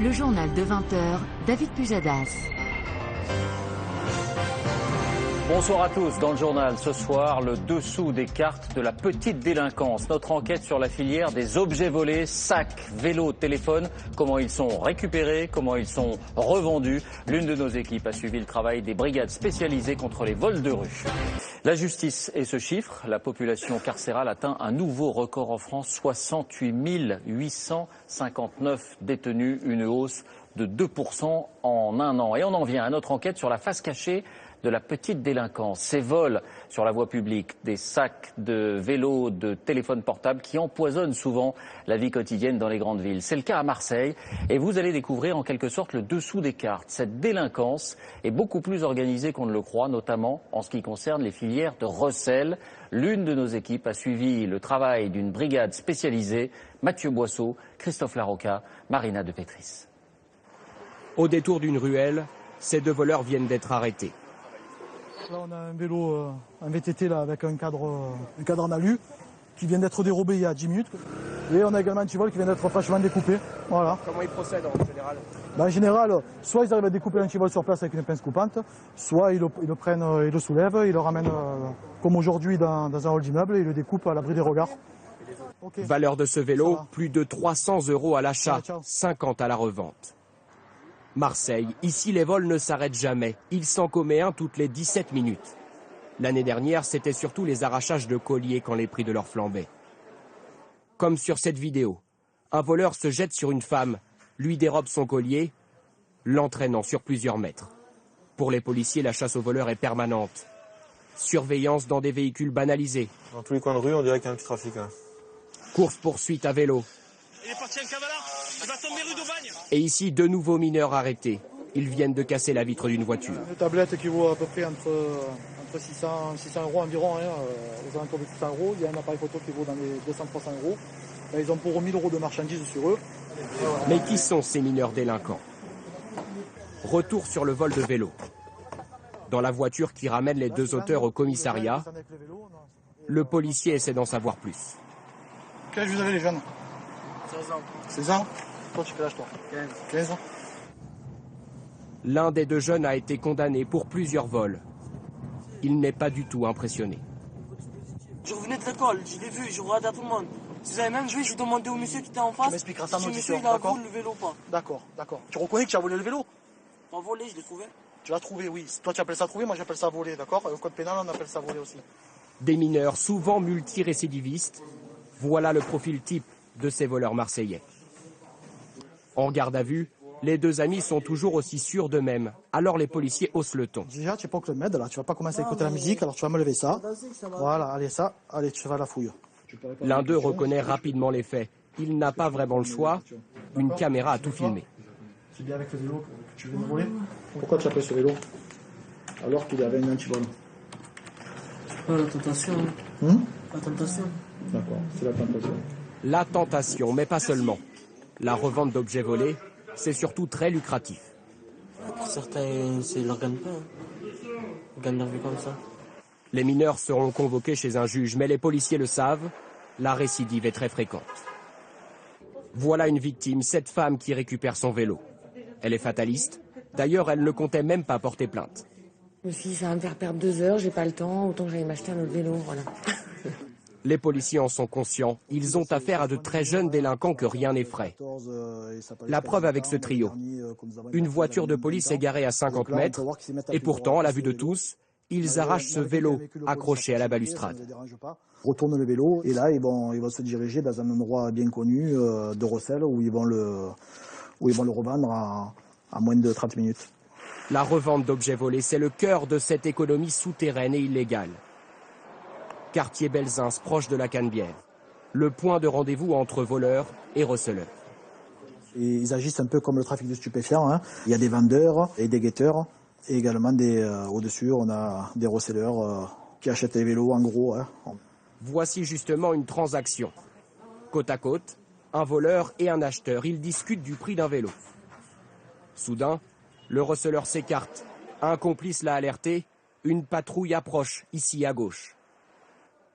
Le journal de 20h, David Pujadas. Bonsoir à tous. Dans le journal ce soir, le dessous des cartes de la petite délinquance. Notre enquête sur la filière des objets volés, sacs, vélos, téléphones, comment ils sont récupérés, comment ils sont revendus. L'une de nos équipes a suivi le travail des brigades spécialisées contre les vols de rue. La justice et ce chiffre, la population carcérale atteint un nouveau record en France, 68 859 détenus, une hausse de 2% en un an. Et on en vient à notre enquête sur la face cachée de la petite délinquance. Ces vols sur la voie publique, des sacs de vélos, de téléphones portables qui empoisonnent souvent la vie quotidienne dans les grandes villes. C'est le cas à Marseille et vous allez découvrir en quelque sorte le dessous des cartes. Cette délinquance est beaucoup plus organisée qu'on ne le croit, notamment en ce qui concerne les filières de recel. L'une de nos équipes a suivi le travail d'une brigade spécialisée, Mathieu Boisseau, Christophe Larocca, Marina de Petris. Au détour d'une ruelle, ces deux voleurs viennent d'être arrêtés. Là, on a un vélo, un VTT là, avec un cadre en alu qui vient d'être dérobé il y a 10 minutes. Et on a également un petit vol qui vient d'être fraîchement découpé. Voilà. Comment ils procèdent en général? En général, soit ils arrivent à découper un petit vol sur place avec une pince coupante, soit ils le prennent, ils le soulèvent, ils le ramènent comme aujourd'hui dans un hall d'immeuble et ils le découpent à l'abri des regards. Okay. Valeur de ce vélo, plus de 300 € à l'achat, 50 à la revente. Marseille, ici les vols ne s'arrêtent jamais. Il s'en commet un toutes les 17 minutes. L'année dernière, c'était surtout les arrachages de colliers quand les prix de leur flambaient. Comme sur cette vidéo, un voleur se jette sur une femme, lui dérobe son collier, l'entraînant sur plusieurs mètres. Pour les policiers, la chasse aux voleurs est permanente. Surveillance dans des véhicules banalisés. Dans tous les coins de rue, on dirait qu'il y a un petit trafic. Hein. Course-poursuite à vélo. Il est parti un cavallard, il va tomber rue d'Aubagne. Et ici, deux nouveaux mineurs arrêtés. Ils viennent de casser la vitre d'une voiture. Une tablette qui vaut à peu près entre 600 € environ, aux alentours de 600 €. Il y a un appareil photo qui vaut dans les 200-300 €. Là, ils ont pour 1000 € de marchandises sur eux. Mais qui sont ces mineurs délinquants? Retour sur le vol de vélo. Dans la voiture qui ramène les deux auteurs au commissariat, le policier essaie d'en savoir plus. Quel âge vous avez les jeunes? 16 ans. 16 ans? Toi, tu quel âge toi? 15 ans. L'un des deux jeunes a été condamné pour plusieurs vols. Il n'est pas du tout impressionné. Je revenais de l'école, je l'ai vu, je regardais à tout le monde. Si vous avez même joué, je demandais au monsieur qui était en face. Tu m'expliqueras ça en si le audition, monsieur il a d'accord? volé le vélo ou pas. D'accord. Tu reconnais que tu as volé le vélo? Pas volé, je l'ai trouvé. Tu l'as trouvé, oui. Toi, tu appelles ça trouver, moi j'appelle ça voler, d'accord? Au code pénal, on appelle ça voler aussi. Des mineurs, souvent multirécidivistes. Voilà le profil type de ces voleurs marseillais. En garde à vue, les deux amis sont toujours aussi sûrs d'eux-mêmes. Alors les policiers haussent le ton. Déjà, tu n'es pas au Club Med, là. Tu vas pas commencer à écouter la musique, alors tu vas me lever ça. Voilà, allez, tu vas à la fouille. L'un d'eux reconnaît rapidement les faits. Il n'a pas vraiment le choix. Une caméra a tout filmé. C'est bien avec le vélo que tu veux me voler? Pourquoi tu appelles ce vélo alors qu'il avait une antivol? Oh, la tentation. La tentation. D'accord, c'est la tentation. La tentation, mais pas seulement. La revente d'objets volés, c'est surtout très lucratif. Pour certains, c'est leur gagne-pain. Ils gagnent leur vie comme ça. Les mineurs seront convoqués chez un juge, mais les policiers le savent, la récidive est très fréquente. Voilà une victime, cette femme qui récupère son vélo. Elle est fataliste. D'ailleurs, elle ne comptait même pas porter plainte. Je me suis dit, ça va me faire perdre 2 heures, j'ai pas le temps, autant que j'aille m'acheter un autre vélo, voilà. Les policiers en sont conscients. Ils ont affaire à de très jeunes délinquants que rien n'effraie. La preuve avec ce trio. Une voiture de police est garée à 50 mètres et pourtant, à la vue de tous, ils arrachent ce vélo accroché à la balustrade. Retournent le vélo et là, ils vont se diriger dans un endroit bien connu de recel où ils vont le revendre à moins de 30 minutes. La revente d'objets volés, c'est le cœur de cette économie souterraine et illégale. Quartier Belzins, proche de la Canebière. Le point de rendez-vous entre voleurs et receleurs. Et ils agissent un peu comme le trafic de stupéfiants. Il y a des vendeurs et des guetteurs. Et également, au-dessus, on a des receleurs qui achètent les vélos en gros. Voici justement une transaction. Côte à côte, un voleur et un acheteur. Ils discutent du prix d'un vélo. Soudain, le receleur s'écarte. Un complice l'a alerté. Une patrouille approche, ici à gauche.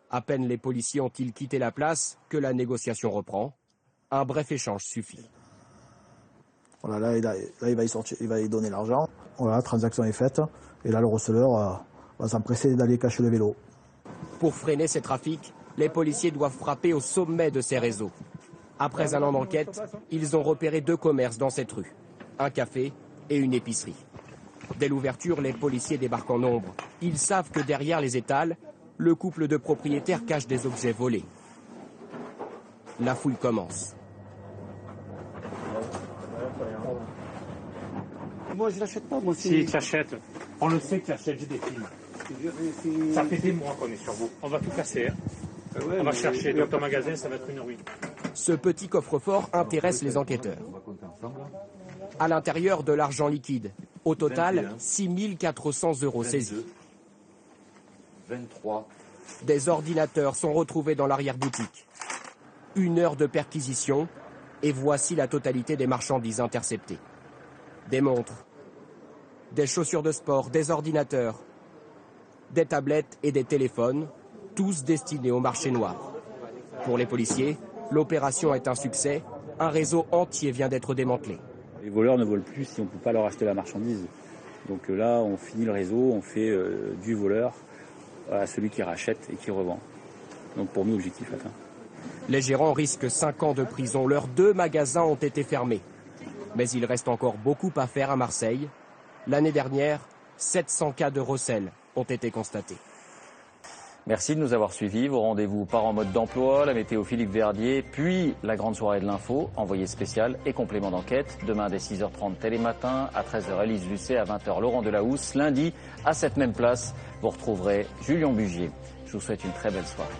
À peine les policiers ont-ils quitté la place que la négociation reprend. Un bref échange suffit. Voilà, là, il va y sortir, il va y donner l'argent. Voilà, la transaction est faite. Et là, le receleur va s'empresser d'aller cacher le vélo. Pour freiner ces trafics, les policiers doivent frapper au sommet de ces réseaux. Après un an d'enquête, ils ont repéré 2 commerces dans cette rue, un café et une épicerie. Dès l'ouverture, les policiers débarquent en nombre. Ils savent que derrière les étals, le couple de propriétaires cache des objets volés. La fouille commence. Moi, je l'achète pas, moi. Si, tu achètes. On le sait que tu achètes, j'ai des films. Ça fait des mois qu'on est sur vous. On va tout casser. Hein. On va chercher. Dans ton magasin, ça va être une ruine. Ce petit coffre-fort intéresse les enquêteurs. À l'intérieur, de l'argent liquide. Au total, 6 400 € saisis. 23. Des ordinateurs sont retrouvés dans l'arrière-boutique. 1 heure de perquisition et voici la totalité des marchandises interceptées. Des montres, des chaussures de sport, des ordinateurs, des tablettes et des téléphones, tous destinés au marché noir. Pour les policiers, l'opération est un succès. Un réseau entier vient d'être démantelé. Les voleurs ne volent plus si on ne peut pas leur acheter la marchandise. Donc là, on finit le réseau, on fait du voleur à celui qui rachète et qui revend. Donc pour nous, objectif atteint. Les gérants risquent 5 ans de prison. Leurs 2 magasins ont été fermés. Mais il reste encore beaucoup à faire à Marseille. L'année dernière, 700 cas de recel ont été constatés. Merci de nous avoir suivis. Vos rendez-vous part en mode d'emploi, la météo Philippe Verdier, puis la grande soirée de l'info, envoyé spécial et complément d'enquête. Demain dès 6h30 Télématin, à 13h Élise Lucet, à 20h Laurent Delahousse. Lundi, à cette même place, vous retrouverez Julien Bugier. Je vous souhaite une très belle soirée.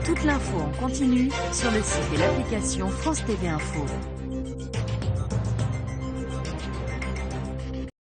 Toute l'info en continu sur le site et l'application France TV Info.